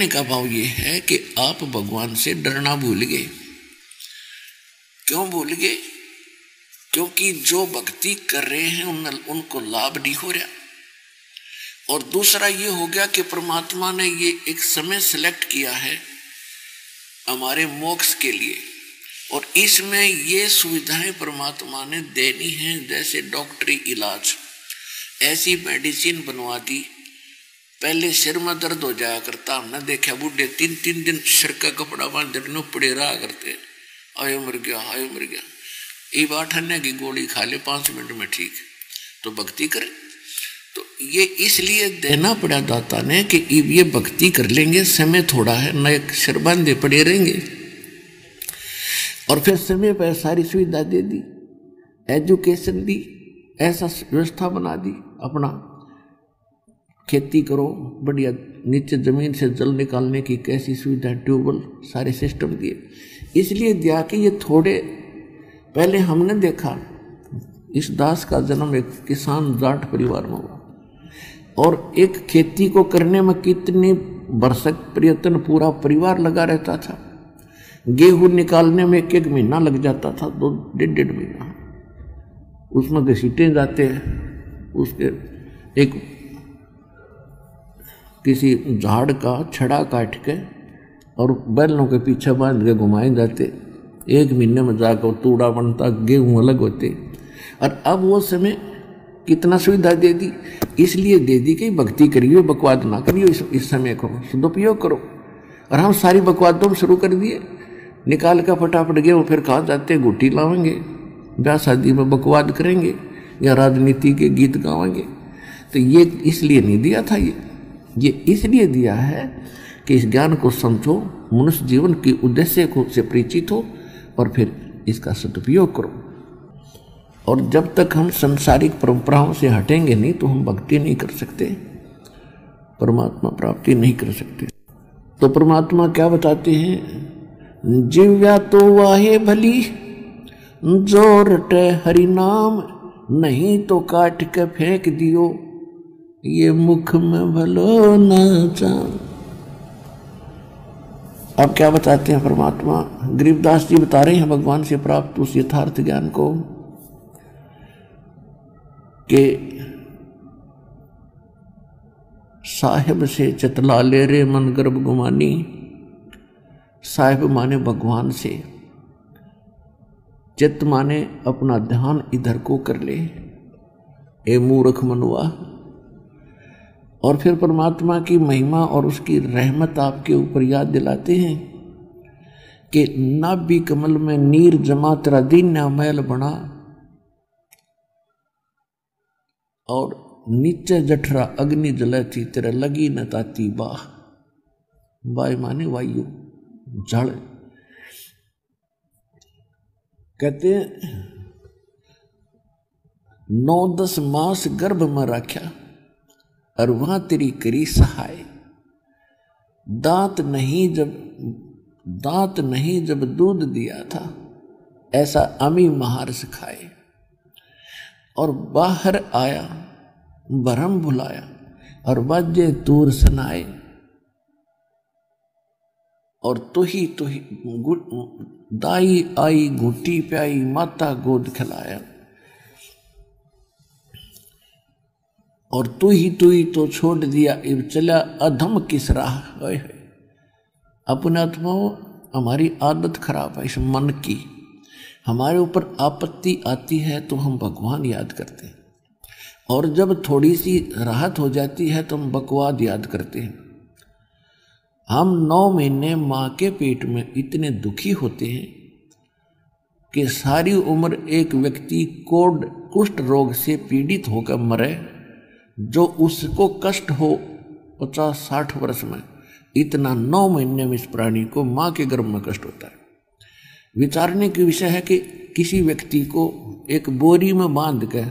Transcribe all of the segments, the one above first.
का भाव ये है कि आप भगवान से डरना भूल गए। क्यों भूल गए? क्योंकि जो भक्ति कर रहे हैं उनको लाभ नहीं हो रहा। और दूसरा ये हो गया कि परमात्मा ने ये एक समय सिलेक्ट किया है हमारे मोक्ष के लिए, और इसमें ये सुविधाएं परमात्मा ने देनी है, जैसे डॉक्टरी इलाज, ऐसी मेडिसिन बनवा दी। पहले सिर में दर्द हो जाया करता, हमने देखा बूढ़े 3-3 दिन सिर का कपड़ा बांध पड़े रहा करते, आयो मर गया, आयो मर गया। ये बात अन्य की गोली खा ले 5 मिनट में ठीक। तो भक्ति करे तो ये इसलिए देना पड़ा दाता ने कि ये भक्ति कर लेंगे, समय थोड़ा है, न एक सिर बांधे पड़े रहेंगे। और फिर समय पर सारी सुविधा दे दी, एजुकेशन दी, ऐसा व्यवस्था बना दी, अपना खेती करो बढ़िया, नीचे जमीन से जल निकालने की कैसी सुविधा, ट्यूबवेल, सारे सिस्टम दिए। इसलिए दिया कि ये थोड़े पहले हमने देखा इस दास का जन्म एक किसान जाट परिवार में हुआ, और एक खेती को करने में कितनी बरसक प्रयत्न पूरा परिवार लगा रहता था। गेहूं निकालने में 1 महीना लग जाता था, 2-1.5 महीना। उसमें घसीटे जाते हैं, उसके एक किसी झाड़ का छड़ा काट के और बैलों के पीछे बांध के घुमाए जाते, 1 महीने में जाकर तूड़ा बनता, गेहूं अलग होते। और अब वो समय कितना सुविधा दे दी, इसलिए दे दी कि भक्ति करियो, बकवाद ना करियो, इस समय को सदुपयोग करो। और हम सारी बकवादों शुरू कर दिए, निकाल कर फटाफट गए। वो फिर कहाँ जाते, गुट्टी लावेंगे, ब्याह शादी में बकवाद करेंगे या राजनीति के गीत गावेंगे। तो ये इसलिए नहीं दिया था, ये इसलिए दिया है कि इस ज्ञान को समझो, मनुष्य जीवन के उद्देश्य को से परिचित हो और फिर इसका सदुपयोग करो। और जब तक हम सांसारिक परंपराओं से हटेंगे नहीं तो हम भक्ति नहीं कर सकते, परमात्मा प्राप्ति नहीं कर सकते। तो परमात्मा क्या बताते हैं, जीव्या तो वाहे भली जो रटे हरि नाम, नहीं तो काट के फेंक दियो ये मुख में भलो ना जान। अब क्या बताते हैं परमात्मा, गरीबदास जी बता रहे हैं भगवान से प्राप्त उस यथार्थ ज्ञान को कि साहिब से चतला ले रे मन गर्भ गुमानी। साहिब माने भगवान से, चित्त माने अपना ध्यान इधर को कर ले, ए मूर्ख मनुआ। और फिर परमात्मा की महिमा और उसकी रहमत आपके ऊपर याद दिलाते हैं कि नाभि कमल में नीर जमा तेरा दीन्या मैल बना, और नीचे जठरा अग्नि जले थी तेरे लगी न ताती बाह। बाय माने वायु, जड़। कहते हैं 9-10 मास गर्भ में रखा और वहां तेरी करी सहाय। दांत नहीं जब दूध दिया था, ऐसा अमी महार सिखाए। और बाहर आया भरम भुलाया, और बाजे तूर सुनाए। और तू ही दाई आई घुटी प्याई, माता गोद खिलाया। और तू ही तो छोड़ दिया, इब चला अधम किस राह। अपने आत्मा हमारी आदत खराब है इस मन की, हमारे ऊपर आपत्ति आती है तो हम भगवान याद करते हैं, और जब थोड़ी सी राहत हो जाती है तो हम बकवाद याद करते हैं। हम 9 महीने माँ के पेट में इतने दुखी होते हैं कि सारी उम्र एक व्यक्ति कुष्ठ रोग से पीड़ित होकर मरे, जो उसको कष्ट हो 50-60 वर्ष में, इतना 9 महीने में इस प्राणी को माँ के गर्भ में कष्ट होता है। विचारने की विषय है कि किसी व्यक्ति को एक बोरी में बांध के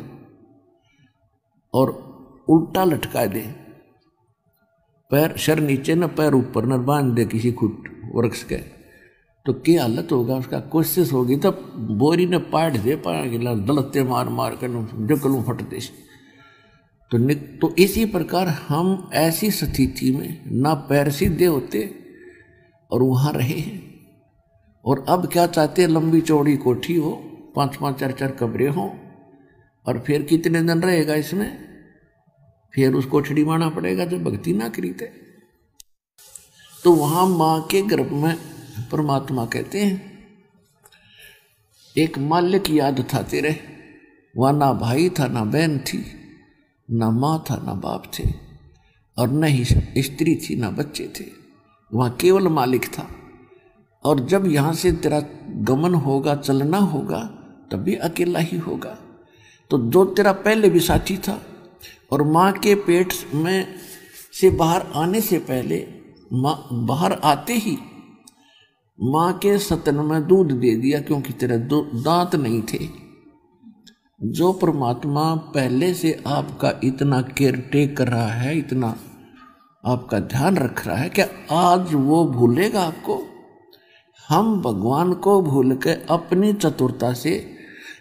और उल्टा लटका दे, पैर सर नीचे न पैर ऊपर न बांध दे किसी खुट वृक्ष के, तो क्या हालत होगा उसका। कोशिश होगी तब बोरी ने पाट दे, पाया गिला दलते मार मार कर जकलू फट दे। तो इसी प्रकार हम ऐसी स्थिति में ना पैर सीधे होते और वहां रहे हैं। और अब क्या चाहते हैं, लंबी चौड़ी कोठी हो, 5-5 4-4 कमरे हों, और फिर कितने दिन रहेगा इसमें, फिर उसको छिड़वाना पड़ेगा जब भक्ति ना करी थे। तो वहां मां के गर्भ में परमात्मा कहते हैं एक मालिक याद था तेरे, वहां ना भाई था ना बहन थी, ना माँ था ना बाप थे, और न ही स्त्री थी ना बच्चे थे, वहां केवल मालिक था। और जब यहां से तेरा गमन होगा, चलना होगा, तब भी अकेला ही होगा। तो जो तेरा पहले भी साथी था, और माँ के पेट में से बाहर आने से पहले, माँ बाहर आते ही माँ के स्तन में दूध दे दिया, क्योंकि तेरे दांत नहीं थे। जो परमात्मा पहले से आपका इतना केयर टेक कर रहा है, इतना आपका ध्यान रख रहा है, क्या आज वो भूलेगा आपको? हम भगवान को भूल के अपनी चतुरता से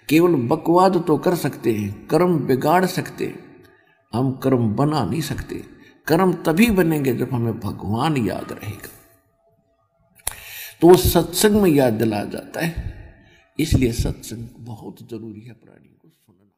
केवल बकवाद तो कर सकते हैं, कर्म बिगाड़ सकते हैं, हम कर्म बना नहीं सकते। कर्म तभी बनेंगे जब हमें भगवान याद रहेगा, तो वो सत्संग में याद दिलाया जाता है। इसलिए सत्संग बहुत जरूरी है प्राणी को सुनना।